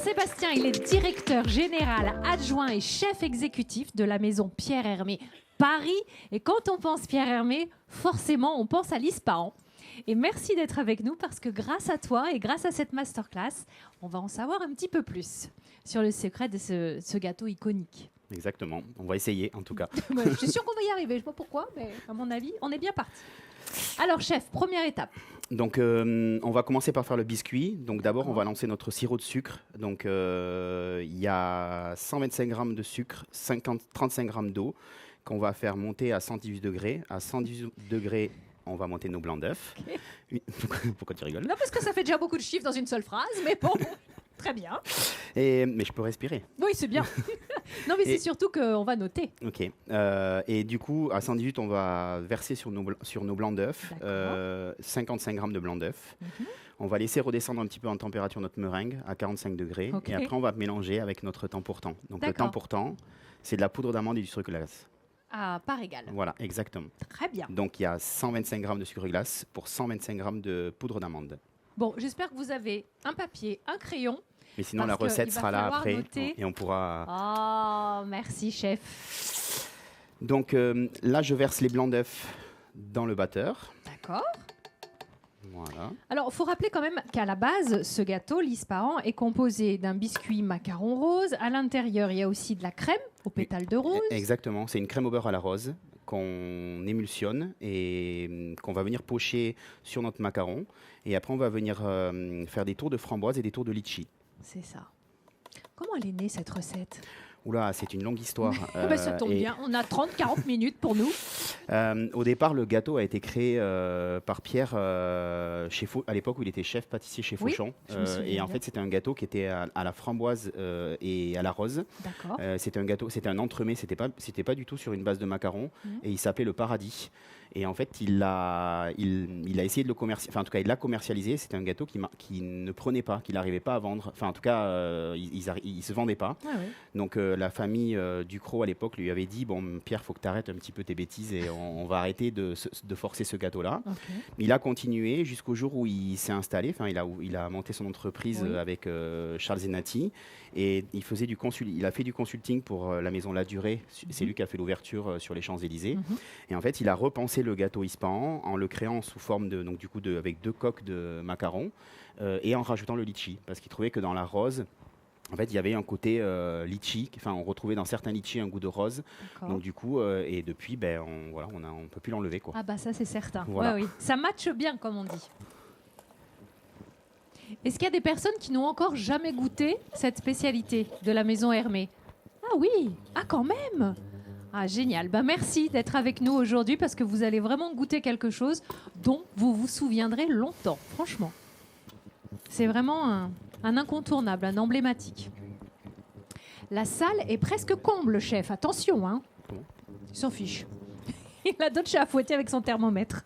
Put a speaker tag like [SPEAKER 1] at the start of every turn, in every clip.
[SPEAKER 1] Sébastien, il est directeur général adjoint et chef exécutif de la maison Pierre Hermé Paris. Et quand on pense Pierre Hermé, forcément, on pense à l'ISPAHAN. Et merci d'être avec nous parce que grâce à toi et grâce à cette masterclass, on va en savoir un petit peu plus sur le secret de ce gâteau iconique.
[SPEAKER 2] Exactement, on va essayer en tout cas.
[SPEAKER 1] Je suis sûre qu'on va y arriver, je ne sais pas pourquoi, mais à mon avis, on est bien parti. Alors chef, première étape.
[SPEAKER 2] Donc on va commencer par faire le biscuit. Donc d'abord on va lancer notre sirop de sucre. Donc il y a 125 g de sucre, 35 g d'eau qu'on va faire monter à 118 degrés. À 118 degrés, on va monter nos blancs d'œufs. Okay. Pourquoi tu rigoles?
[SPEAKER 1] Non, parce que ça fait déjà beaucoup de chiffres dans une seule phrase, mais bon, très bien.
[SPEAKER 2] Mais je peux respirer.
[SPEAKER 1] Oui, c'est bien. Non, mais c'est surtout qu'on va noter.
[SPEAKER 2] Ok. Et du coup, à 118, on va verser sur nos blancs d'œufs 55 g de blancs d'œufs. On va laisser redescendre un petit peu en température notre meringue à 45 degrés. Okay. Et après, on va mélanger avec notre temps pour temps. Donc le temps pour temps, c'est de la poudre d'amande et du sucre glace.
[SPEAKER 1] À part égale.
[SPEAKER 2] Voilà, exactement.
[SPEAKER 1] Très bien.
[SPEAKER 2] Donc il y a 125 g de sucre glace pour 125 g de poudre d'amande.
[SPEAKER 1] Bon, j'espère que vous avez un papier, un crayon.
[SPEAKER 2] Mais sinon, la recette sera là après et on pourra...
[SPEAKER 1] Oh, merci chef.
[SPEAKER 2] Donc là, je verse les blancs d'œufs dans le batteur.
[SPEAKER 1] D'accord.
[SPEAKER 2] Voilà.
[SPEAKER 1] Alors, il faut rappeler quand même qu'à la base, ce gâteau, l'ISPAHAN, est composé d'un biscuit macaron rose. À l'intérieur, il y a aussi de la crème aux pétales de rose.
[SPEAKER 2] Exactement, c'est une crème au beurre à la rose qu'on émulsionne et qu'on va venir pocher sur notre macaron. Et après, on va venir faire des tours de framboise et des tours de litchi.
[SPEAKER 1] C'est ça. Comment elle est née, cette recette ?
[SPEAKER 2] Oula, c'est une longue histoire.
[SPEAKER 1] Ça tombe bien, on a 30-40 minutes pour nous.
[SPEAKER 2] Au départ, le gâteau a été créé par Pierre à l'époque où il était chef pâtissier chez Fauchon. Et en fait, c'était un gâteau qui était à la framboise et à la rose.
[SPEAKER 1] D'accord.
[SPEAKER 2] C'était un entremets, c'était pas du tout sur une base de macaron. Et il s'appelait le Paradis. Et en fait, il a essayé de le commercialiser. Enfin, en tout cas, il l'a commercialisé. C'était un gâteau qui ne prenait pas, qu'il n'arrivait pas à vendre. Enfin, en tout cas, il se vendait pas.
[SPEAKER 1] Ah oui.
[SPEAKER 2] Donc, la famille Ducrot à l'époque lui avait dit bon, Pierre, faut que tu arrêtes un petit peu tes bêtises et on va arrêter de forcer ce gâteau-là. Okay. Il a continué jusqu'au jour où il s'est installé. Enfin, il a monté son entreprise avec Charles Zenati et il a fait du consulting pour la maison La Durée. C'est lui qui a fait l'ouverture sur les Champs-Élysées. Et en fait, il a repensé le gâteau ISPAHAN en le créant sous forme avec 2 coques de macarons et en rajoutant le litchi parce qu'il trouvait que dans la rose, en fait, il y avait un côté litchi. Enfin, on retrouvait dans certains litchis un goût de rose. Donc du coup, et depuis, on peut plus l'enlever, quoi.
[SPEAKER 1] Ah bah ça, c'est certain.
[SPEAKER 2] Voilà.
[SPEAKER 1] Ouais, oui. Ça matche bien, comme on dit. Est-ce qu'il y a des personnes qui n'ont encore jamais goûté cette spécialité de la maison Hermé ? Ah oui, quand même. Ah, génial. Bah, merci d'être avec nous aujourd'hui parce que vous allez vraiment goûter quelque chose dont vous vous souviendrez longtemps, franchement. C'est vraiment un incontournable, un emblématique. La salle est presque comble, chef. Attention, hein. Il s'en fiche. Il a d'autres chats à fouetter avec son thermomètre.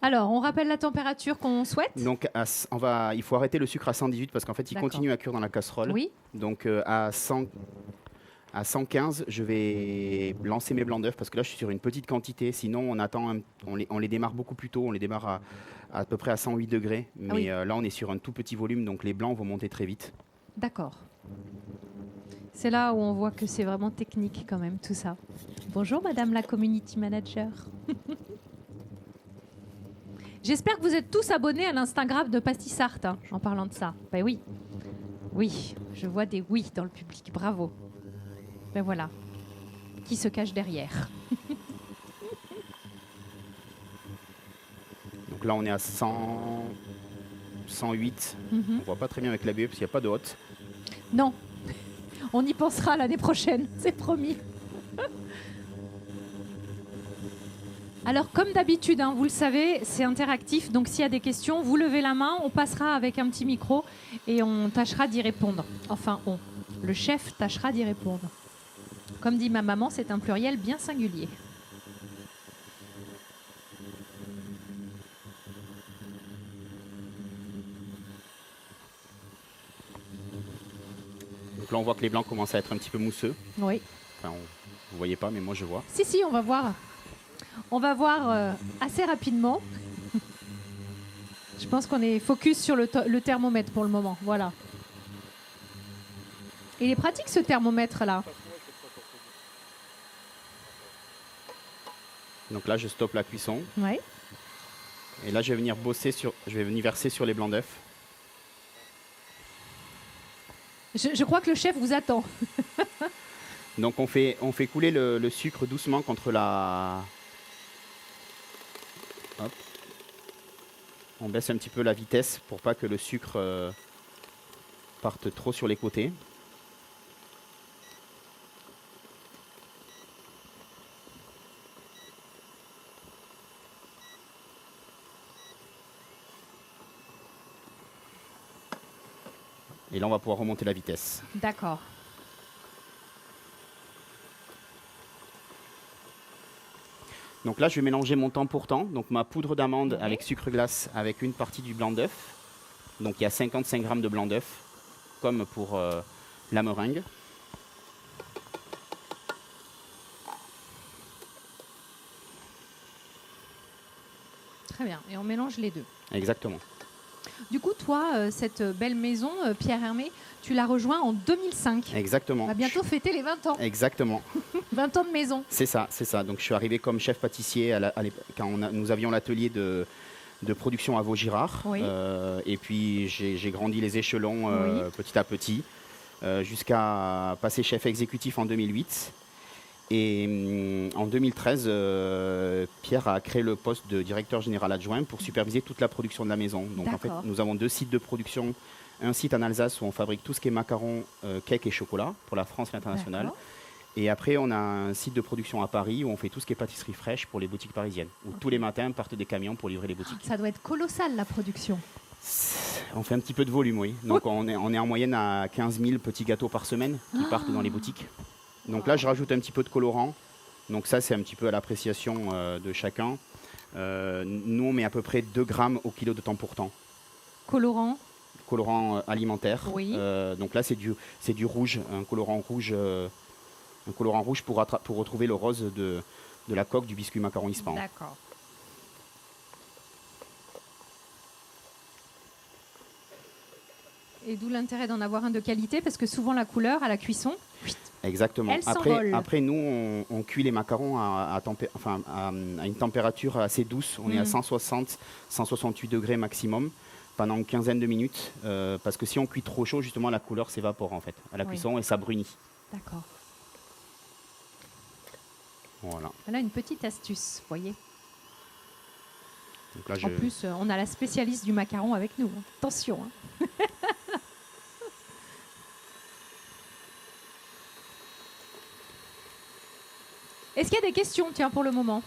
[SPEAKER 1] Alors, on rappelle la température qu'on souhaite.
[SPEAKER 2] Donc, il faut arrêter le sucre à 118 parce qu'en fait, il continue à cuire dans la casserole.
[SPEAKER 1] Oui.
[SPEAKER 2] Donc, à 115, je vais lancer mes blancs d'œufs parce que là, je suis sur une petite quantité. Sinon, on les démarre beaucoup plus tôt. On les démarre à peu près à 108 degrés. Mais là, on est sur un tout petit volume, donc les blancs vont monter très vite.
[SPEAKER 1] D'accord. C'est là où on voit que c'est vraiment technique quand même, tout ça. Bonjour, madame la community manager. J'espère que vous êtes tous abonnés à l'Instagram de Pastissart, hein, en parlant de ça. Ben oui. Oui, je vois des oui dans le public. Bravo. Ben voilà. Qui se cache derrière.
[SPEAKER 2] Donc là, on est à 108. On voit pas très bien avec la BE parce qu'il n'y a pas de hotte.
[SPEAKER 1] Non. On y pensera l'année prochaine, c'est promis. Alors, comme d'habitude, hein, vous le savez, c'est interactif. Donc, s'il y a des questions, vous levez la main, on passera avec un petit micro et on tâchera d'y répondre. Enfin, le chef tâchera d'y répondre. Comme dit ma maman, c'est un pluriel bien singulier.
[SPEAKER 2] Donc là, on voit que les blancs commencent à être un petit peu mousseux.
[SPEAKER 1] Oui.
[SPEAKER 2] Enfin, vous voyez pas, mais moi, je vois.
[SPEAKER 1] Si, on va voir. On va voir assez rapidement. Je pense qu'on est focus sur le thermomètre pour le moment. Voilà. Et il est pratique ce thermomètre-là.
[SPEAKER 2] Donc là, je stoppe la cuisson.
[SPEAKER 1] Ouais.
[SPEAKER 2] Et là, je vais venir verser sur les blancs d'œufs.
[SPEAKER 1] Je crois que le chef vous attend.
[SPEAKER 2] Donc on fait couler le sucre doucement contre la... Hop. On baisse un petit peu la vitesse pour pas que le sucre parte trop sur les côtés. Et là, on va pouvoir remonter la vitesse.
[SPEAKER 1] D'accord.
[SPEAKER 2] Donc là, je vais mélanger mon temps pour temps. Donc ma poudre d'amande avec sucre glace avec une partie du blanc d'œuf. Donc il y a 55 grammes de blanc d'œuf, comme pour la meringue.
[SPEAKER 1] Très bien. Et on mélange les deux.
[SPEAKER 2] Exactement.
[SPEAKER 1] Du coup, toi, cette belle maison, Pierre Hermé, tu l'as rejoint en 2005.
[SPEAKER 2] Exactement.
[SPEAKER 1] On va bientôt fêter les 20 ans.
[SPEAKER 2] Exactement.
[SPEAKER 1] 20 ans de maison.
[SPEAKER 2] C'est ça, c'est ça. Donc je suis arrivé comme chef pâtissier quand nous avions l'atelier de production à Vaugirard.
[SPEAKER 1] Oui.
[SPEAKER 2] Et puis j'ai grandi les échelons petit à petit jusqu'à passer chef exécutif en 2008. Et en 2013, Pierre a créé le poste de directeur général adjoint pour superviser toute la production de la maison. Donc en fait, nous avons 2 sites de production. Un site en Alsace où on fabrique tout ce qui est macarons, cake et chocolat pour la France et l'international. Et après, on a un site de production à Paris où on fait tout ce qui est pâtisserie fraîche pour les boutiques parisiennes. Où tous les matins partent des camions pour livrer les boutiques.
[SPEAKER 1] Ça doit être colossal la production.
[SPEAKER 2] On fait un petit peu de volume, oui. Donc on est en moyenne à 15 000 petits gâteaux par semaine qui partent dans les boutiques. Donc là, je rajoute un petit peu de colorant. Donc ça, c'est un petit peu à l'appréciation de chacun. Nous, on met à peu près 2 grammes au kilo de temps pour temps.
[SPEAKER 1] Colorant
[SPEAKER 2] Alimentaire.
[SPEAKER 1] Oui.
[SPEAKER 2] Donc là, c'est du rouge, un colorant rouge pour retrouver le rose de la coque du biscuit macaron Ispan.
[SPEAKER 1] D'accord. Et d'où l'intérêt d'en avoir un de qualité, parce que souvent la couleur à la cuisson,
[SPEAKER 2] exactement. Après, nous, on cuit les macarons à une température assez douce. On est à 160, 168 degrés maximum pendant une quinzaine de minutes. Parce que si on cuit trop chaud, justement, la couleur s'évapore en fait à la cuisson et ça brunit.
[SPEAKER 1] D'accord.
[SPEAKER 2] Voilà.
[SPEAKER 1] Voilà une petite astuce, vous voyez.
[SPEAKER 2] Donc là,
[SPEAKER 1] en plus, on a la spécialiste du macaron avec nous. Attention. Hein. Est-ce qu'il y a des questions, tiens, pour le moment?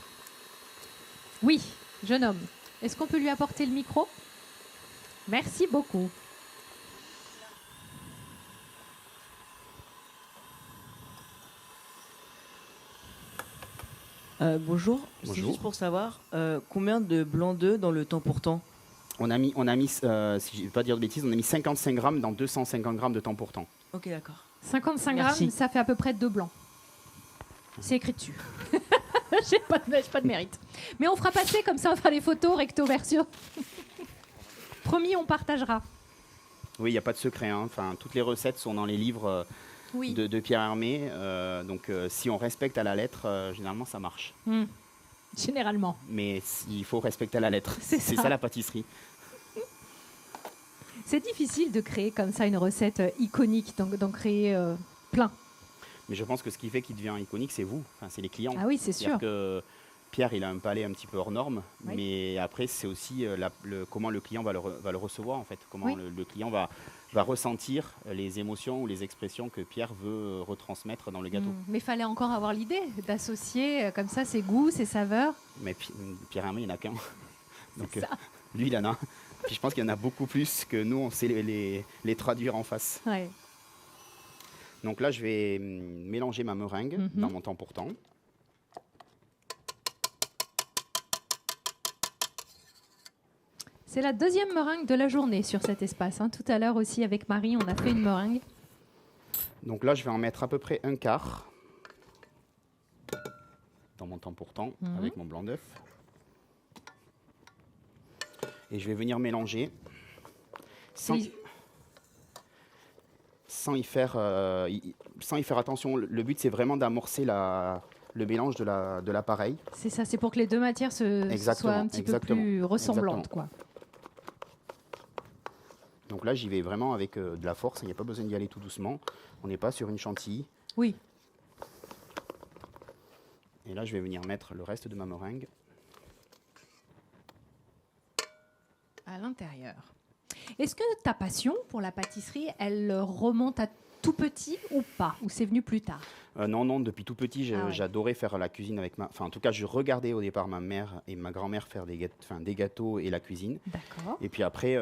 [SPEAKER 1] Oui, jeune homme. Est-ce qu'on peut lui apporter le micro? Merci beaucoup.
[SPEAKER 3] Bonjour, c'est juste pour savoir combien de blancs d'œufs dans le temps pour temps?
[SPEAKER 2] On a mis si je ne vais pas dire de bêtises, on a mis 55 grammes dans 250 grammes de temps pour temps.
[SPEAKER 3] Ok, d'accord.
[SPEAKER 1] 55 grammes, ça fait à peu près 2 blancs. C'est écrit dessus. J'ai pas de mérite. Mais on fera passer comme ça, on fera les photos recto verso. Promis, on partagera.
[SPEAKER 2] Oui, il n'y a pas de secret. Hein. Enfin, toutes les recettes sont dans les livres de Pierre Hermé. Donc, si on respecte à la lettre, généralement, ça marche.
[SPEAKER 1] Généralement.
[SPEAKER 2] Mais il faut respecter à la lettre. C'est ça la pâtisserie.
[SPEAKER 1] C'est difficile de créer comme ça une recette iconique, d'en créer plein.
[SPEAKER 2] Mais je pense que ce qui fait qu'il devient iconique, c'est vous. Enfin, c'est les clients.
[SPEAKER 1] Ah oui, c'est sûr.
[SPEAKER 2] Que Pierre, il a un palais un petit peu hors norme, mais après, c'est aussi comment le client va le recevoir, en fait. Comment le client va ressentir les émotions ou les expressions que Pierre veut retransmettre dans le gâteau.
[SPEAKER 1] Mais il fallait encore avoir l'idée d'associer comme ça ses goûts, ses saveurs.
[SPEAKER 2] Mais Pierre Hermé, il n'y en a qu'un. Donc, lui, il en a. Puis je pense qu'il y en a beaucoup plus que nous, on sait les traduire en face.
[SPEAKER 1] Ouais.
[SPEAKER 2] Donc là, je vais mélanger ma meringue dans mon temps pour temps.
[SPEAKER 1] C'est la deuxième meringue de la journée sur cet espace. Hein. Tout à l'heure aussi, avec Marie, on a fait une meringue.
[SPEAKER 2] Donc là, je vais en mettre à peu près un quart dans mon temps pour temps avec mon blanc d'œuf. Et je vais venir mélanger sans y faire attention. Le but, c'est vraiment d'amorcer le mélange de l'appareil.
[SPEAKER 1] C'est ça, c'est pour que les deux matières soient un petit peu plus ressemblantes, quoi.
[SPEAKER 2] Donc là, j'y vais vraiment avec de la force. Il n'y a pas besoin d'y aller tout doucement. On n'est pas sur une chantilly.
[SPEAKER 1] Oui.
[SPEAKER 2] Et là, je vais venir mettre le reste de ma meringue
[SPEAKER 1] à l'intérieur. Est-ce que ta passion pour la pâtisserie, elle remonte à tout petit ou pas? Ou c'est venu plus tard?
[SPEAKER 2] Non, depuis tout petit, j'adorais faire la cuisine avec Enfin, en tout cas, je regardais au départ ma mère et ma grand-mère faire des gâteaux et la cuisine.
[SPEAKER 1] D'accord.
[SPEAKER 2] Et puis après,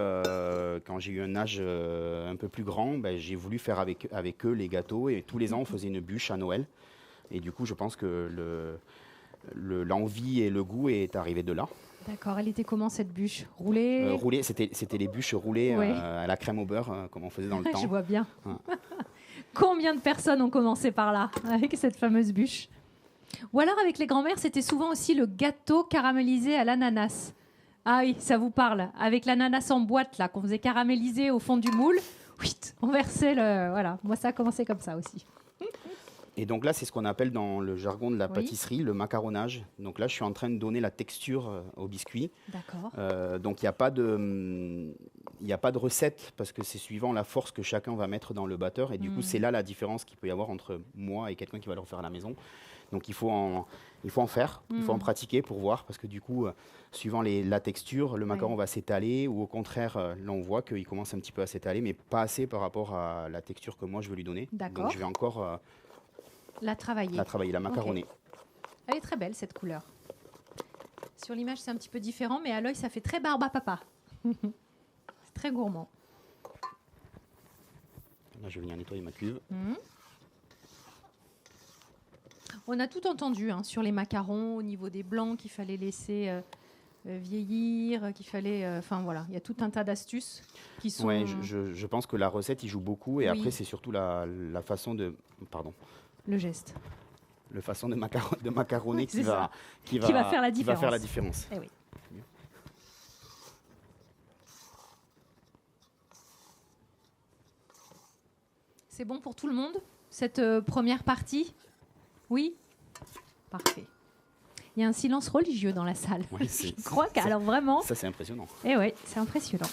[SPEAKER 2] quand j'ai eu un âge un peu plus grand, j'ai voulu faire avec eux les gâteaux. Et tous les ans, on faisait une bûche à Noël. Et du coup, je pense que l'envie et le goût est arrivé de là.
[SPEAKER 1] D'accord. Elle était comment cette bûche? Roulée?
[SPEAKER 2] Roulée, c'était les bûches roulées à la crème au beurre, comme on faisait dans le temps.
[SPEAKER 1] Je vois bien.
[SPEAKER 2] Ouais.
[SPEAKER 1] Combien de personnes ont commencé par là, avec cette fameuse bûche? Ou alors, avec les grands-mères, c'était souvent aussi le gâteau caramélisé à l'ananas. Ah oui, ça vous parle. Avec l'ananas en boîte, là, qu'on faisait caraméliser au fond du moule, on versait le... Voilà, moi, ça a commencé comme ça aussi.
[SPEAKER 2] Et donc là, c'est ce qu'on appelle dans le jargon de la pâtisserie, le macaronnage. Donc là, je suis en train de donner la texture au biscuit.
[SPEAKER 1] D'accord.
[SPEAKER 2] Donc il n'y a pas de recette parce que c'est suivant la force que chacun va mettre dans le batteur. Et du coup, c'est là la différence qu'il peut y avoir entre moi et quelqu'un qui va le refaire à la maison. Donc il faut en faire, il faut en pratiquer pour voir parce que du coup, suivant la texture, le macaron va s'étaler ou au contraire, là on voit qu'il commence un petit peu à s'étaler, mais pas assez par rapport à la texture que moi je veux lui donner.
[SPEAKER 1] D'accord.
[SPEAKER 2] Donc je vais encore...
[SPEAKER 1] La travailler.
[SPEAKER 2] La macaroner.
[SPEAKER 1] Okay. Elle est très belle, cette couleur. Sur l'image, c'est un petit peu différent, mais à l'œil, ça fait très barbe à papa. C'est très gourmand.
[SPEAKER 2] Là, je vais venir nettoyer ma cuve.
[SPEAKER 1] On a tout entendu sur les macarons, au niveau des blancs, qu'il fallait laisser vieillir, qu'il fallait... Enfin, voilà, il y a tout un tas d'astuces qui sont...
[SPEAKER 2] Oui, je pense que la recette, il joue beaucoup. Et après, c'est surtout la façon de... Pardon.
[SPEAKER 1] Le geste.
[SPEAKER 2] La façon de macaroner qui va
[SPEAKER 1] faire la différence.
[SPEAKER 2] Qui va faire la différence.
[SPEAKER 1] Eh oui. C'est bon pour tout le monde, cette première partie? Oui? Parfait. Il y a un silence religieux dans la salle.
[SPEAKER 2] Ouais,
[SPEAKER 1] je crois qu'alors vraiment...
[SPEAKER 2] Ça, c'est impressionnant.
[SPEAKER 1] Eh oui, c'est impressionnant.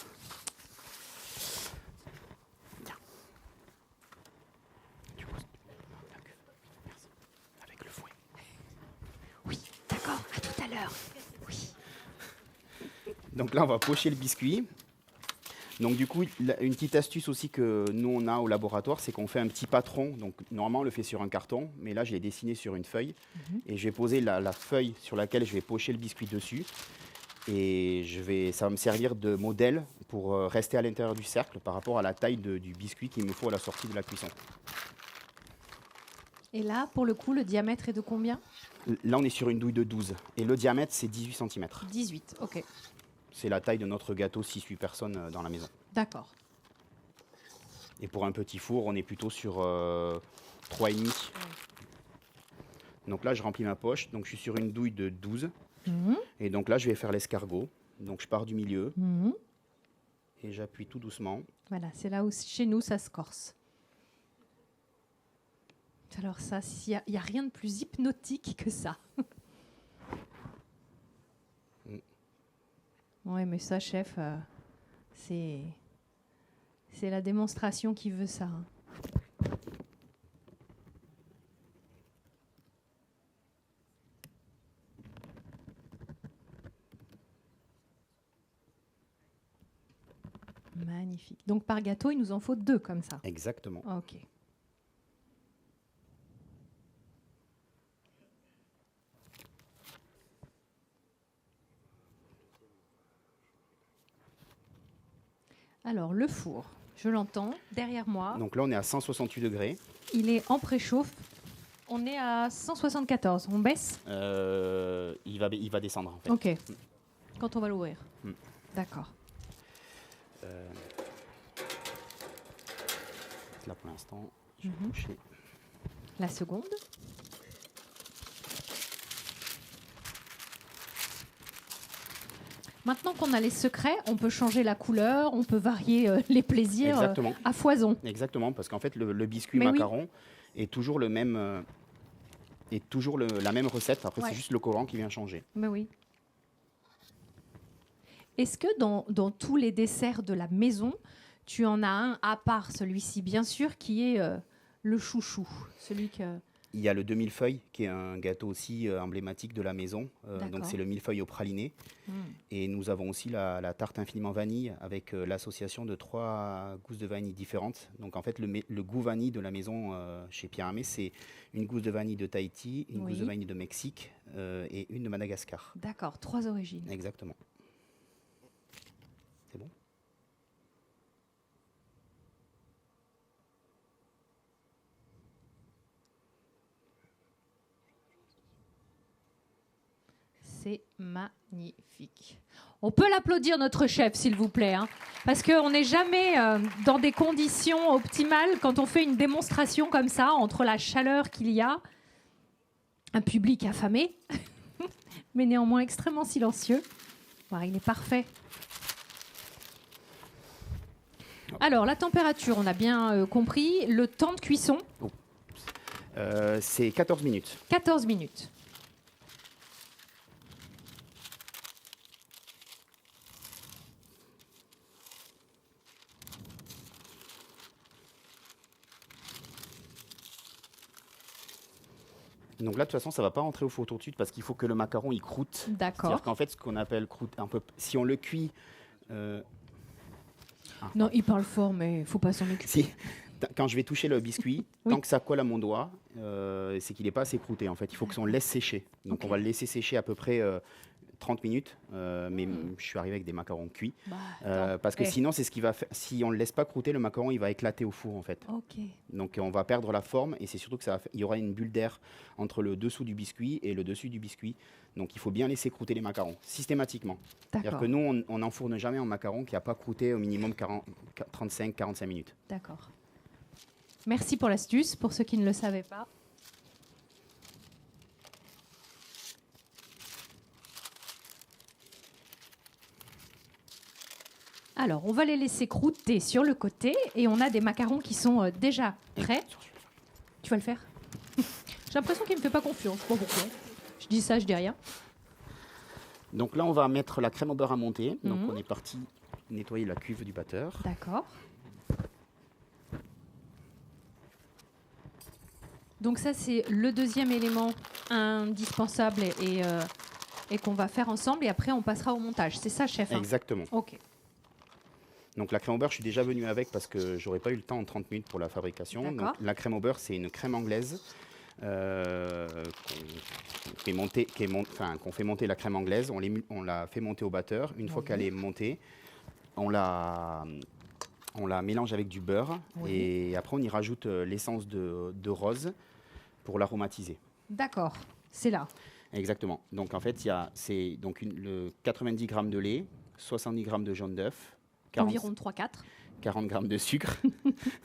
[SPEAKER 1] Oui.
[SPEAKER 2] Donc là, on va pocher le biscuit. Donc du coup, une petite astuce aussi que nous, on a au laboratoire, c'est qu'on fait un petit patron. Donc normalement, on le fait sur un carton, mais là, je l'ai dessiné sur une feuille. Et je vais poser la feuille sur laquelle je vais pocher le biscuit dessus. Et ça va me servir de modèle pour rester à l'intérieur du cercle par rapport à la taille du biscuit qu'il me faut à la sortie de la cuisson.
[SPEAKER 1] Et là, pour le coup, le diamètre est de combien?
[SPEAKER 2] Là, on est sur une douille de 12. Et le diamètre, c'est 18 cm.
[SPEAKER 1] 18, ok.
[SPEAKER 2] C'est la taille de notre gâteau 6-8 personnes dans la maison.
[SPEAKER 1] D'accord.
[SPEAKER 2] Et pour un petit four, on est plutôt sur 3,5. Donc là, je remplis ma poche. Donc je suis sur une douille de 12. Et donc là, je vais faire l'escargot. Donc je pars du milieu. Et j'appuie tout doucement.
[SPEAKER 1] Voilà, c'est là où chez nous, ça se corse. Alors ça, il n'y a rien de plus hypnotique que ça. Oui, mais ça, chef, c'est la démonstration qui veut ça. Magnifique. Donc par gâteau, il nous en faut 2 comme ça.
[SPEAKER 2] Exactement.
[SPEAKER 1] Ok. Alors, le four, je l'entends derrière moi.
[SPEAKER 2] Donc là, on est à 168 degrés.
[SPEAKER 1] Il est en préchauffe. On est à 174. On baisse?
[SPEAKER 2] Il va descendre, en fait.
[SPEAKER 1] Ok. Quand on va l'ouvrir. D'accord.
[SPEAKER 2] Là, pour l'instant, je vais coucher.
[SPEAKER 1] La seconde. Maintenant qu'on a les secrets, on peut changer la couleur, on peut varier les plaisirs à foison.
[SPEAKER 2] Exactement, parce qu'en fait, le biscuit macaron est toujours le même, la même recette. Après, c'est juste le colorant qui vient changer.
[SPEAKER 1] Mais oui. Est-ce que dans tous les desserts de la maison, tu en as un, à part celui-ci, bien sûr, qui est le chouchou, celui que...
[SPEAKER 2] Il y a le demi-millefeuille, qui est un gâteau aussi emblématique de la maison. Donc, c'est le millefeuille au praliné. Et nous avons aussi la tarte infiniment vanille, avec l'association de 3 gousses de vanille différentes. Donc, en fait, le goût vanille de la maison chez Pierre Hermé, c'est une gousse de vanille de Tahiti, une gousse de vanille de Mexique et une de Madagascar.
[SPEAKER 1] D'accord, 3 origines.
[SPEAKER 2] Exactement. C'est bon ?
[SPEAKER 1] C'est magnifique. On peut l'applaudir, notre chef, s'il vous plaît, hein, parce qu'on n'est jamais dans des conditions optimales quand on fait une démonstration comme ça, entre la chaleur qu'il y a, un public affamé, mais néanmoins extrêmement silencieux. Voilà, il est parfait. Alors, la température, on a bien compris. Le temps de cuisson
[SPEAKER 2] c'est 14 minutes.
[SPEAKER 1] 14 minutes.
[SPEAKER 2] Donc là, de toute façon, ça ne va pas rentrer au four tout de suite parce qu'il faut que le macaron il croûte.
[SPEAKER 1] D'accord.
[SPEAKER 2] C'est-à-dire qu'en fait, ce qu'on appelle croûte, un peu, si on le cuit.
[SPEAKER 1] Non, il parle fort, mais il ne faut pas s'en occuper.
[SPEAKER 2] Quand je vais toucher le biscuit, tant que ça colle à mon doigt, c'est qu'il n'est pas assez croûté. En fait, il faut qu'on le laisse sécher. Donc on va le laisser sécher à peu près 30 minutes. Mais je suis arrivé avec des macarons cuits. Parce que sinon, c'est ce qui va faire. Si on ne le laisse pas croûter, le macaron il va éclater au four en fait. Donc on va perdre la forme et c'est surtout que il y aura une bulle d'air entre le dessous du biscuit et le dessus du biscuit. Donc il faut bien laisser croûter les macarons systématiquement. C'est-à-dire que nous, on n'enfourne jamais un macaron qui n'a pas croûté au minimum 35-45 minutes.
[SPEAKER 1] D'accord. Merci pour l'astuce, pour ceux qui ne le savaient pas. Alors, on va les laisser croûter sur le côté et on a des macarons qui sont déjà prêts. Tu vas le faire? J'ai l'impression qu'il ne me fait pas confiance. Bon, pourquoi? Je dis ça, je dis rien.
[SPEAKER 2] Donc là, on va mettre la crème au beurre à monter. Donc on est parti nettoyer la cuve du batteur.
[SPEAKER 1] D'accord. Donc ça, c'est le deuxième élément indispensable et qu'on va faire ensemble. Et après, on passera au montage. C'est ça, chef, hein?
[SPEAKER 2] Exactement.
[SPEAKER 1] OK.
[SPEAKER 2] Donc la crème au beurre, je suis déjà venu avec parce que j'aurais pas eu le temps en 30 minutes pour la fabrication. Donc, la crème au beurre, c'est une crème anglaise qu'on fait monter la crème anglaise. On la fait monter au batteur. Une fois qu'elle est montée, on la mélange avec du beurre et après on y rajoute l'essence de rose pour l'aromatiser.
[SPEAKER 1] D'accord, c'est là.
[SPEAKER 2] Exactement. Donc en fait, c'est donc le 90 g de lait, 70 g de jaune d'œuf,
[SPEAKER 1] environ 3-4.
[SPEAKER 2] 40 g de sucre.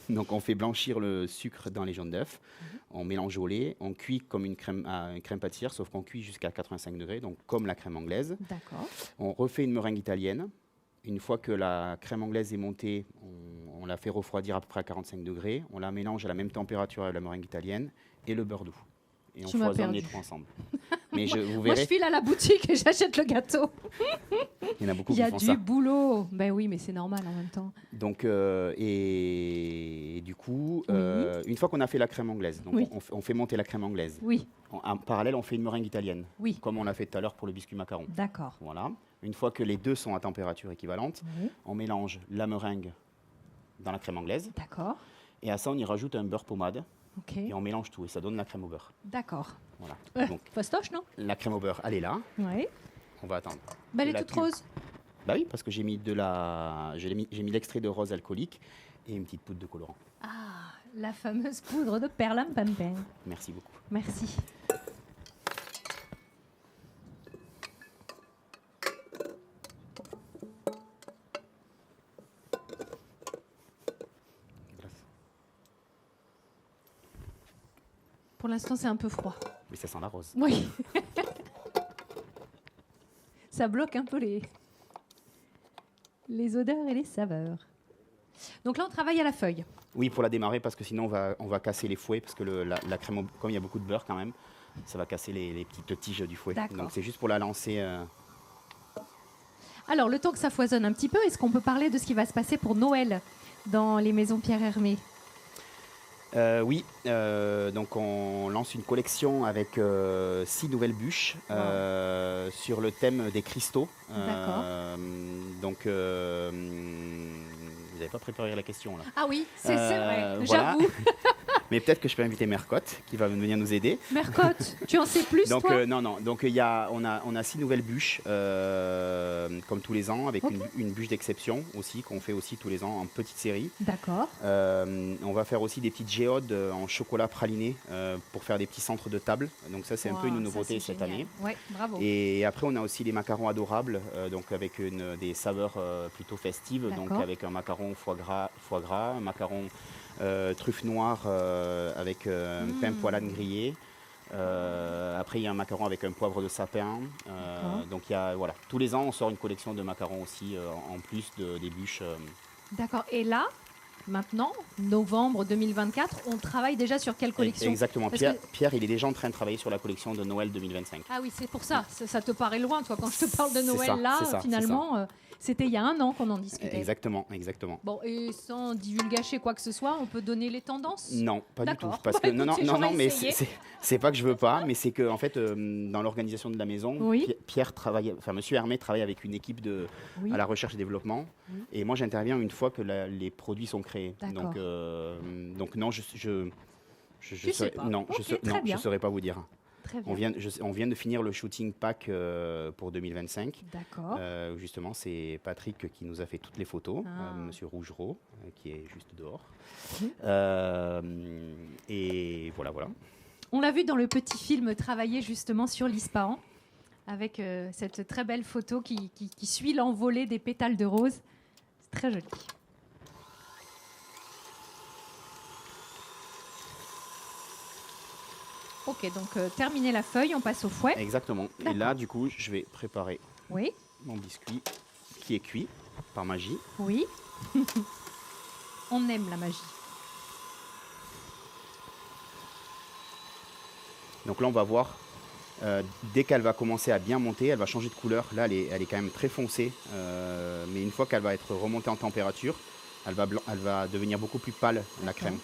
[SPEAKER 2] Donc on fait blanchir le sucre dans les jaunes d'œuf. On mélange au lait, on cuit comme une crème pâtissière, sauf qu'on cuit jusqu'à 85 degrés, donc comme la crème anglaise.
[SPEAKER 1] D'accord.
[SPEAKER 2] On refait une meringue italienne. Une fois que la crème anglaise est montée, on la fait refroidir à peu près à 45 degrés. On la mélange à la même température avec la meringue italienne et le beurre doux. Et on foisonne les trois ensemble. Mais vous verrez.
[SPEAKER 1] Moi, je file à la boutique et j'achète le gâteau.
[SPEAKER 2] Il y en a beaucoup qui font ça.
[SPEAKER 1] Il y a du boulot. Ben oui, mais c'est normal en même temps.
[SPEAKER 2] Donc, et du coup, une fois qu'on a fait la crème anglaise, donc on fait monter la crème anglaise.
[SPEAKER 1] Oui.
[SPEAKER 2] En parallèle, on fait une meringue italienne.
[SPEAKER 1] Oui.
[SPEAKER 2] Comme on l'a fait tout à l'heure pour le biscuit macaron.
[SPEAKER 1] D'accord.
[SPEAKER 2] Voilà. Une fois que les deux sont à température équivalente, on mélange la meringue dans la crème anglaise.
[SPEAKER 1] D'accord.
[SPEAKER 2] Et à ça, on y rajoute un beurre pommade.
[SPEAKER 1] Okay.
[SPEAKER 2] Et on mélange tout et ça donne la crème au beurre.
[SPEAKER 1] D'accord.
[SPEAKER 2] Voilà. Donc,
[SPEAKER 1] fastoche, non?
[SPEAKER 2] La crème au beurre, elle est là.
[SPEAKER 1] Oui.
[SPEAKER 2] On va attendre.
[SPEAKER 1] Bah, elle est toute rose.
[SPEAKER 2] Bah oui, parce que j'ai mis l'extrait de rose alcoolique et une petite poudre de colorant.
[SPEAKER 1] Ah, la fameuse poudre de perlimpinpin.
[SPEAKER 2] Merci beaucoup.
[SPEAKER 1] Merci. Pour l'instant, c'est un peu froid.
[SPEAKER 2] Mais ça sent la rose.
[SPEAKER 1] Oui. Ça bloque un peu les Les odeurs et les saveurs. Donc là, on travaille à la feuille.
[SPEAKER 2] Oui, pour la démarrer, parce que sinon on va casser les fouets, parce que la crème, comme il y a beaucoup de beurre quand même, ça va casser les petites tiges du fouet.
[SPEAKER 1] D'accord.
[SPEAKER 2] Donc c'est juste pour la lancer.
[SPEAKER 1] Alors, le temps que ça foisonne un petit peu, est-ce qu'on peut parler de ce qui va se passer pour Noël dans les maisons Pierre Hermé?
[SPEAKER 2] Oui, donc on lance une collection avec 6 nouvelles bûches sur le thème des cristaux.
[SPEAKER 1] D'accord.
[SPEAKER 2] Donc, vous n'avez pas préparé la question là.
[SPEAKER 1] Ah oui, c'est vrai,
[SPEAKER 2] voilà.
[SPEAKER 1] j'avoue.
[SPEAKER 2] Mais peut-être que je peux inviter Mercotte qui va venir nous aider.
[SPEAKER 1] Mercotte, tu en sais plus,
[SPEAKER 2] Donc
[SPEAKER 1] toi?
[SPEAKER 2] non, donc on a 6 nouvelles bûches comme tous les ans, avec une bûche d'exception aussi qu'on fait aussi tous les ans en petite série.
[SPEAKER 1] D'accord.
[SPEAKER 2] On va faire aussi des petites géodes en chocolat praliné pour faire des petits centres de table. Donc ça c'est un peu une nouveauté cette année.
[SPEAKER 1] Ouais, bravo.
[SPEAKER 2] Et après on a aussi les macarons adorables, donc avec des saveurs plutôt festives, donc avec un macaron foie gras, un macaron truffe noire avec pain poilane grillé. Après il y a un macaron avec un poivre de sapin. Donc voilà, tous les ans on sort une collection de macarons aussi en plus des bûches.
[SPEAKER 1] D'accord. Et là, maintenant, novembre 2024, on travaille déjà sur quelle collection?
[SPEAKER 2] Exactement. Pierre, il est déjà en train de travailler sur la collection de Noël 2025.
[SPEAKER 1] Ah oui, c'est pour ça. Ça te paraît loin, toi, quand je te parle de Noël.
[SPEAKER 2] Ça,
[SPEAKER 1] finalement, c'était il y a un an qu'on en discutait.
[SPEAKER 2] Exactement.
[SPEAKER 1] Bon, et sans divulgacher quoi que ce soit, on peut donner les tendances?
[SPEAKER 2] Non, pas du tout.
[SPEAKER 1] Parce
[SPEAKER 2] que non, mais c'est pas que je veux pas,
[SPEAKER 1] Ouais.
[SPEAKER 2] mais c'est que en fait, dans l'organisation de la maison, Monsieur Hermé travaille avec une équipe à la recherche et développement, et moi j'interviens une fois que les produits sont créés. Donc non, je saurais pas vous dire. On vient de finir le shooting pack pour 2025.
[SPEAKER 1] D'accord.
[SPEAKER 2] Justement, c'est Patrick qui nous a fait toutes les photos, Monsieur Rougereau, qui est juste dehors. Et voilà.
[SPEAKER 1] On l'a vu dans le petit film travailler justement sur l'Ispahan, avec cette très belle photo qui suit l'envolée des pétales de rose. C'est très joli. Ok, donc terminer la feuille, on passe au fouet.
[SPEAKER 2] Exactement. Et là, du coup, je vais préparer mon biscuit qui est cuit par magie.
[SPEAKER 1] Oui. On aime la magie.
[SPEAKER 2] Donc là, on va voir, dès qu'elle va commencer à bien monter, elle va changer de couleur. Là, elle est quand même très foncée. Mais une fois qu'elle va être remontée en température, elle va devenir beaucoup plus pâle, la crème.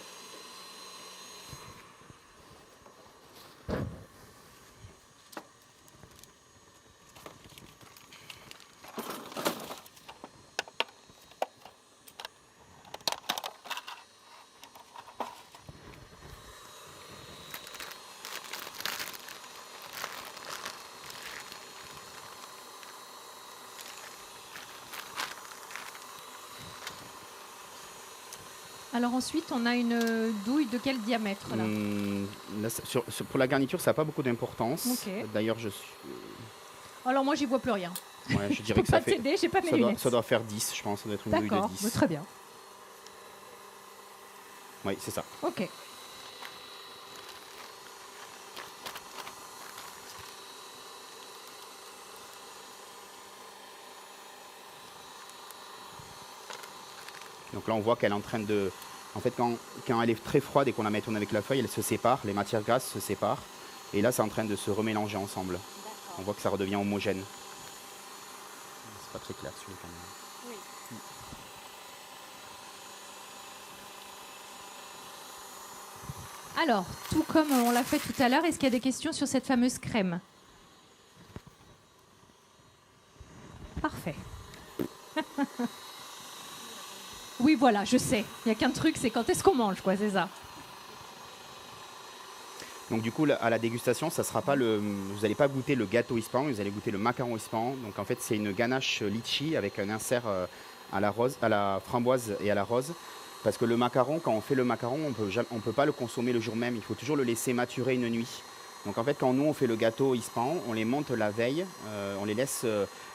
[SPEAKER 1] Alors ensuite, on a une douille de quel diamètre là?
[SPEAKER 2] Pour la garniture, ça n'a pas beaucoup d'importance.
[SPEAKER 1] Okay.
[SPEAKER 2] D'ailleurs,
[SPEAKER 1] alors moi, j'y vois plus rien.
[SPEAKER 2] Ouais, je dirais que ça fait.
[SPEAKER 1] J'ai pas mes lunettes.
[SPEAKER 2] Ça doit faire 10, je pense. Ça doit être une douille de 10.
[SPEAKER 1] D'accord, très bien.
[SPEAKER 2] Oui, c'est ça.
[SPEAKER 1] Ok.
[SPEAKER 2] Donc là, on voit qu'elle est en train de... En fait, quand elle est très froide et qu'on la met avec la feuille, elle se sépare, les matières grasses se séparent. Et là, c'est en train de se remélanger ensemble. On voit que ça redevient homogène. C'est pas très clair celui quand même.
[SPEAKER 1] Oui. Alors, tout comme on l'a fait tout à l'heure, est-ce qu'il y a des questions sur cette fameuse crème? Parfait. Oui, voilà, je sais. Il n'y a qu'un truc, c'est quand est-ce qu'on mange, quoi, c'est ça.
[SPEAKER 2] Donc du coup, à la dégustation, ça sera pas vous n'allez pas goûter le gâteau Ispahan, vous allez goûter le macaron Ispahan. Donc en fait, c'est une ganache litchi avec un insert à la framboise et à la rose. Parce que le macaron, quand on fait le macaron, on peut pas le consommer le jour même. Il faut toujours le laisser maturer une nuit. Donc en fait, quand nous on fait le gâteau Ispahan, on les monte la veille, on les laisse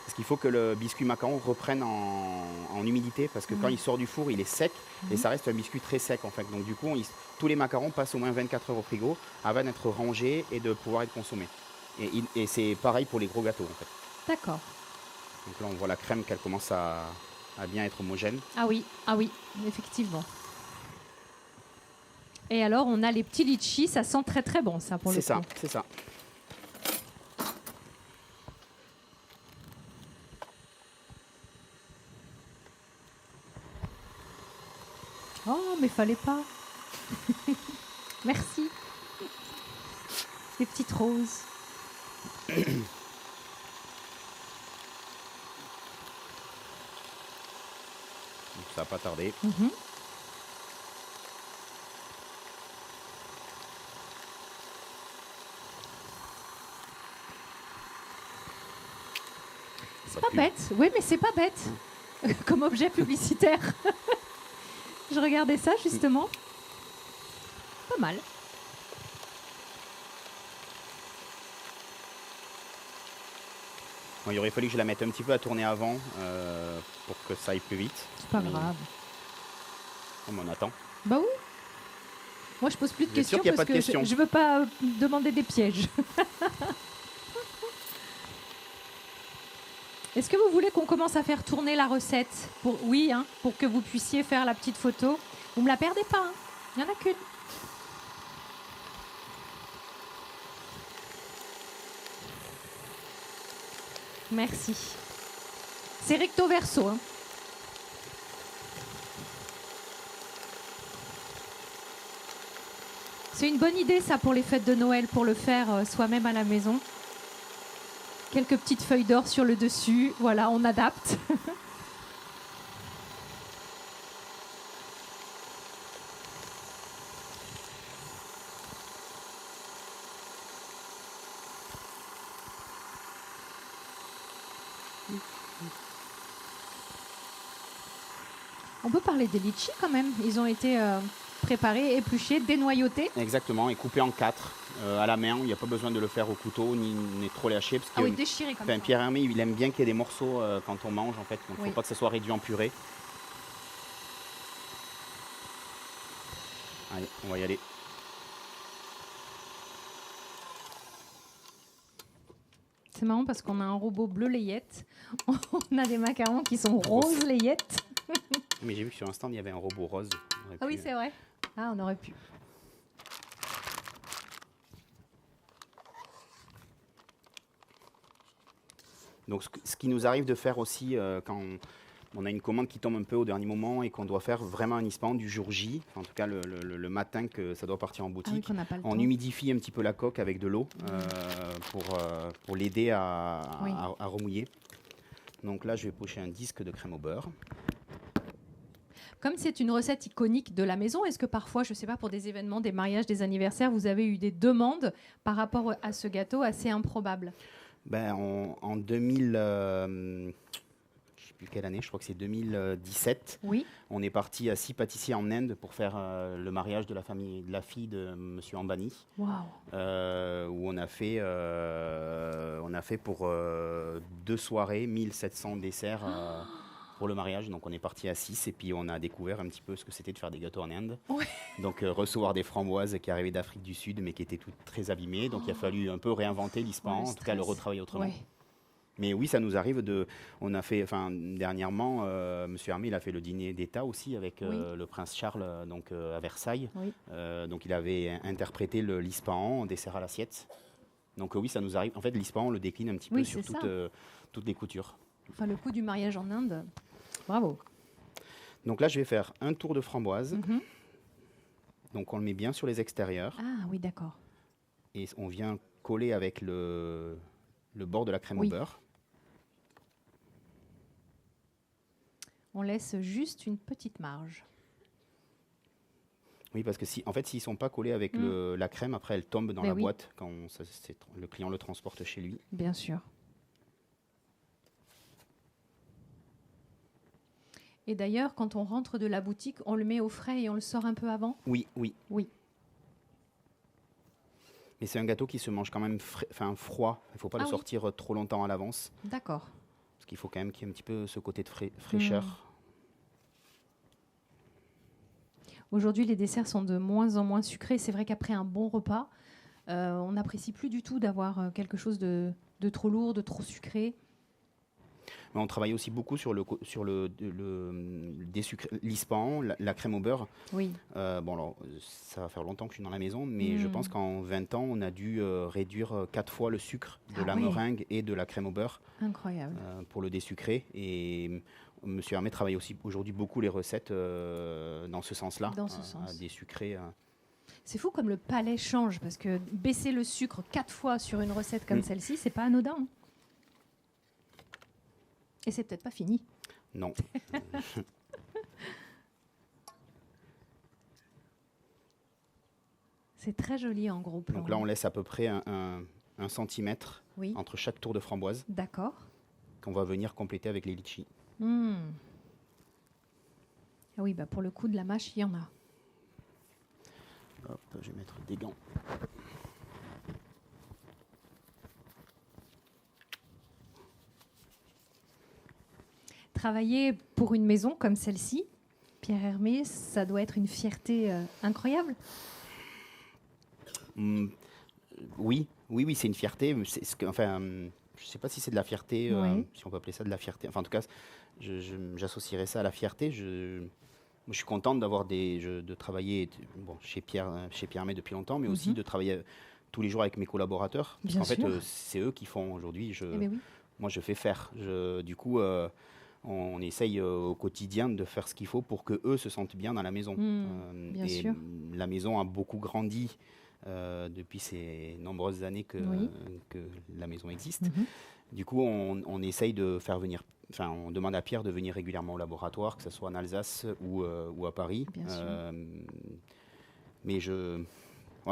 [SPEAKER 2] parce qu'il faut que le biscuit macaron reprenne en humidité, parce que quand il sort du four, il est sec et ça reste un biscuit très sec en fait. Donc du coup, tous les macarons passent au moins 24 heures au frigo avant d'être rangés et de pouvoir être consommés. Et c'est pareil pour les gros gâteaux en fait.
[SPEAKER 1] D'accord.
[SPEAKER 2] Donc là, on voit la crème qu'elle commence à à bien être homogène.
[SPEAKER 1] Ah oui, effectivement. Et alors, on a les petits litchis, ça sent très très bon, ça, pour le coup.
[SPEAKER 2] C'est ça.
[SPEAKER 1] Oh, mais fallait pas. Merci. Les petites roses.
[SPEAKER 2] Donc ça va pas tarder.
[SPEAKER 1] C'est pas bête. Oui, mais c'est pas bête. Comme objet publicitaire. Je regardais ça, justement. Pas mal.
[SPEAKER 2] Bon, il aurait fallu que je la mette un petit peu à tourner avant pour que ça aille plus vite.
[SPEAKER 1] C'est pas grave.
[SPEAKER 2] On attend.
[SPEAKER 1] Bah oui. Moi, je pose plus de questions
[SPEAKER 2] parce
[SPEAKER 1] que je veux pas demander des pièges. Est-ce que vous voulez qu'on commence à faire tourner la recette Oui, hein, pour que vous puissiez faire la petite photo. Vous me la perdez pas, hein. Il n'y en a qu'une. Merci. C'est recto verso. Hein. C'est une bonne idée, ça, pour les fêtes de Noël, pour le faire soi-même à la maison. Quelques petites feuilles d'or sur le dessus. Voilà, on adapte. On peut parler des litchis quand même. Ils ont été préparés, épluchés, dénoyautés.
[SPEAKER 2] Exactement, et coupés en 4 à la main. Il n'y a pas besoin de le faire au couteau ni trop les hacher. Parce que,
[SPEAKER 1] déchirés comme ça.
[SPEAKER 2] Pierre Hermé, il aime bien qu'il y ait des morceaux quand on mange, en fait. Donc il ne faut pas que ça soit réduit en purée. Allez, on va y aller.
[SPEAKER 1] C'est marrant parce qu'on a un robot bleu layette. On a des macarons qui sont rose layette.
[SPEAKER 2] Mais j'ai vu que sur un stand, il y avait un robot rose.
[SPEAKER 1] Ah oui, c'est vrai. Ah, on aurait pu.
[SPEAKER 2] Donc ce qui nous arrive de faire aussi quand on a une commande qui tombe un peu au dernier moment et qu'on doit faire vraiment un ispan du jour J, en tout cas le matin que ça doit partir en boutique, on humidifie un petit peu la coque avec de l'eau pour l'aider à remouiller. Donc là, je vais pocher un disque de crème au beurre.
[SPEAKER 1] Comme c'est une recette iconique de la maison, est-ce que parfois, je ne sais pas, pour des événements, des mariages, des anniversaires, vous avez eu des demandes par rapport à ce gâteau assez improbable?
[SPEAKER 2] En 2000, je ne sais plus quelle année, je crois que c'est 2017.
[SPEAKER 1] Oui.
[SPEAKER 2] On est parti à 6 pâtissiers en Inde pour faire le mariage de la fille de Monsieur Ambani.
[SPEAKER 1] Wow.
[SPEAKER 2] Où on a fait pour 2 soirées 1700 desserts pour le mariage. Donc on est parti à 6 et puis on a découvert un petit peu ce que c'était de faire des gâteaux en Inde. Ouais. Donc recevoir des framboises qui arrivaient d'Afrique du Sud mais qui étaient toutes très abîmées. Donc il a fallu un peu réinventer l'ispan, en tout cas le retravailler autrement. Ouais. Mais oui, ça nous arrive on a fait, dernièrement, Monsieur Hermé, il a fait le dîner d'État aussi avec le prince Charles, à Versailles. Oui. Donc il avait interprété l'ispahan en dessert à l'assiette. Donc oui, ça nous arrive. En fait, l'ispahan, on le décline un petit peu sur toutes les coutures.
[SPEAKER 1] Enfin, le coup du mariage en Inde, bravo.
[SPEAKER 2] Donc là, je vais faire un tour de framboise. Mm-hmm. Donc on le met bien sur les extérieurs.
[SPEAKER 1] Ah oui, d'accord.
[SPEAKER 2] Et on vient coller avec le bord de la crème au beurre.
[SPEAKER 1] On laisse juste une petite marge.
[SPEAKER 2] Oui, parce que s'ils ne sont pas collés avec la crème, après elle tombe dans la boîte quand le client le transporte chez lui.
[SPEAKER 1] Bien sûr. Et d'ailleurs, quand on rentre de la boutique, on le met au frais et on le sort un peu avant ?
[SPEAKER 2] Oui. Mais c'est un gâteau qui se mange quand même froid. Il ne faut pas le sortir trop longtemps à l'avance.
[SPEAKER 1] D'accord.
[SPEAKER 2] Parce qu'il faut quand même qu'il y ait un petit peu ce côté de fraîcheur.
[SPEAKER 1] Aujourd'hui, les desserts sont de moins en moins sucrés. C'est vrai qu'après un bon repas, on n'apprécie plus du tout d'avoir quelque chose de trop lourd, de trop sucré.
[SPEAKER 2] Mais on travaille aussi beaucoup sur l'ispan, la crème au beurre.
[SPEAKER 1] Oui.
[SPEAKER 2] Bon, alors, ça va faire longtemps que je suis dans la maison, mais je pense qu'en 20 ans, on a dû réduire 4 fois le sucre de la meringue et de la crème au beurre.
[SPEAKER 1] Incroyable.
[SPEAKER 2] Pour le désucrer. Et Monsieur Hermé travaille aussi aujourd'hui beaucoup les recettes dans ce sens-là.
[SPEAKER 1] Dans ce sens.
[SPEAKER 2] À désucrer.
[SPEAKER 1] C'est fou comme le palais change, parce que baisser le sucre 4 fois sur une recette comme celle-ci, c'est pas anodin. Hein. Et c'est peut-être pas fini.
[SPEAKER 2] Non.
[SPEAKER 1] C'est très joli en gros plan.
[SPEAKER 2] Donc là, on laisse à peu près un centimètre entre chaque tour de framboise.
[SPEAKER 1] D'accord.
[SPEAKER 2] Qu'on va venir compléter avec les litchis.
[SPEAKER 1] Ah oui, bah pour le coup de la mâche, il y en a.
[SPEAKER 2] Hop, je vais mettre des gants.
[SPEAKER 1] Travailler pour une maison comme celle-ci, Pierre Hermé, ça doit être une fierté incroyable.
[SPEAKER 2] Oui, c'est une fierté. Je ne sais pas si c'est de la fierté, si on peut appeler ça de la fierté. Enfin, en tout cas, j'associerais ça à la fierté. Je suis contente de travailler chez Pierre Hermé depuis longtemps, mais aussi de travailler tous les jours avec mes collaborateurs. Parce qu'en fait, c'est eux qui font aujourd'hui. Moi, je fais faire. Du coup, on essaye au quotidien de faire ce qu'il faut pour qu'eux se sentent bien dans la maison.
[SPEAKER 1] Bien sûr.
[SPEAKER 2] La maison a beaucoup grandi depuis ces nombreuses années que la maison existe. Du coup, on essaye de faire venir... Enfin, on demande à Pierre de venir régulièrement au laboratoire, que ce soit en Alsace ou à Paris.
[SPEAKER 1] Bien sûr.
[SPEAKER 2] Mais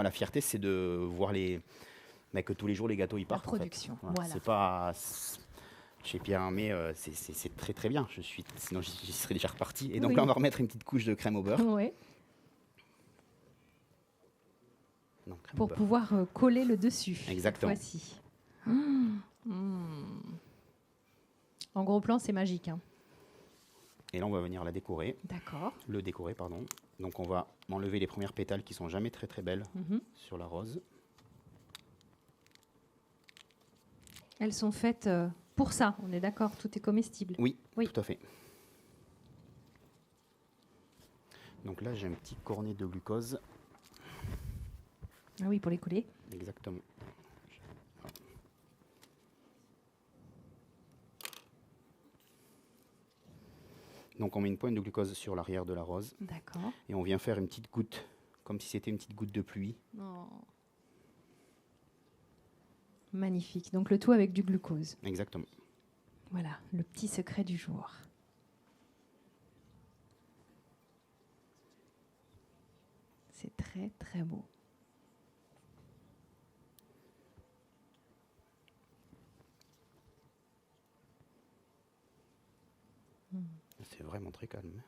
[SPEAKER 2] la fierté, c'est de voir que tous les jours, les gâteaux, ils partent.
[SPEAKER 1] La production,
[SPEAKER 2] en fait. Voilà. C'est pas... Chez Pierre Hermé, c'est très très bien. Sinon, j'y serais déjà reparti. Et donc là, on va remettre une petite couche de crème au beurre.
[SPEAKER 1] Oui. Pour pouvoir coller le dessus.
[SPEAKER 2] Exactement.
[SPEAKER 1] Voici. En gros plan, c'est magique. Hein.
[SPEAKER 2] Et là, on va venir la décorer.
[SPEAKER 1] D'accord.
[SPEAKER 2] Le décorer, pardon. Donc, on va enlever les premières pétales qui sont jamais très très belles sur la rose.
[SPEAKER 1] Elles sont faites pour ça, on est d'accord, tout est comestible.
[SPEAKER 2] Oui, tout à fait. Donc là, j'ai un petit cornet de glucose.
[SPEAKER 1] Ah oui, pour les coller.
[SPEAKER 2] Exactement. Donc on met une pointe de glucose sur l'arrière de la rose.
[SPEAKER 1] D'accord.
[SPEAKER 2] Et on vient faire une petite goutte, comme si c'était une petite goutte de pluie.
[SPEAKER 1] Oh. Magnifique. Donc le tout avec du glucose.
[SPEAKER 2] Exactement.
[SPEAKER 1] Voilà, le petit secret du jour. C'est très très beau.
[SPEAKER 2] C'est vraiment très calme.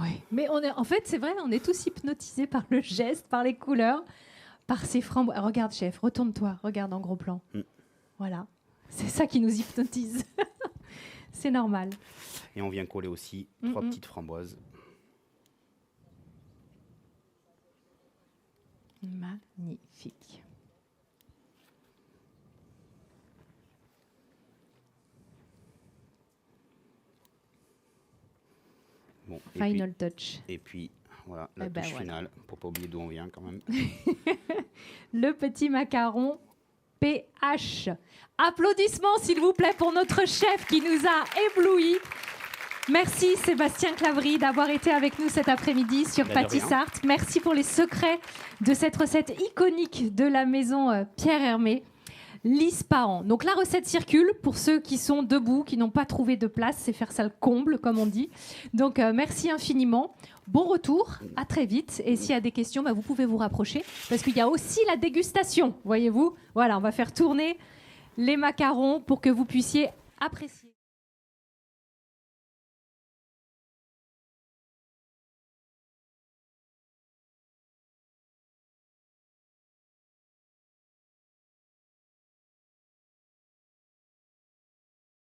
[SPEAKER 1] Oui. Mais en fait, c'est vrai, on est tous hypnotisés par le geste, par les couleurs, par ces framboises. Regarde, chef, retourne-toi, regarde en gros plan. Voilà, c'est ça qui nous hypnotise. C'est normal.
[SPEAKER 2] Et on vient coller aussi 3 petites framboises.
[SPEAKER 1] Magnifique.
[SPEAKER 2] Bon,
[SPEAKER 1] Final touch.
[SPEAKER 2] Et puis, voilà, la touche finale, pour pas oublier d'où on vient quand même.
[SPEAKER 1] Le petit macaron PH. Applaudissements, s'il vous plaît, pour notre chef qui nous a éblouis. Merci Sébastien Claverie d'avoir été avec nous cet après-midi sur Pâtissart. Merci pour les secrets de cette recette iconique de la maison Pierre Hermé. l'ispahan. Donc la recette circule pour ceux qui sont debout, qui n'ont pas trouvé de place, c'est faire ça le comble comme on dit. Donc merci infiniment. Bon retour, à très vite. Et s'il y a des questions, vous pouvez vous rapprocher parce qu'il y a aussi la dégustation, voyez-vous. Voilà, on va faire tourner les macarons pour que vous puissiez apprécier.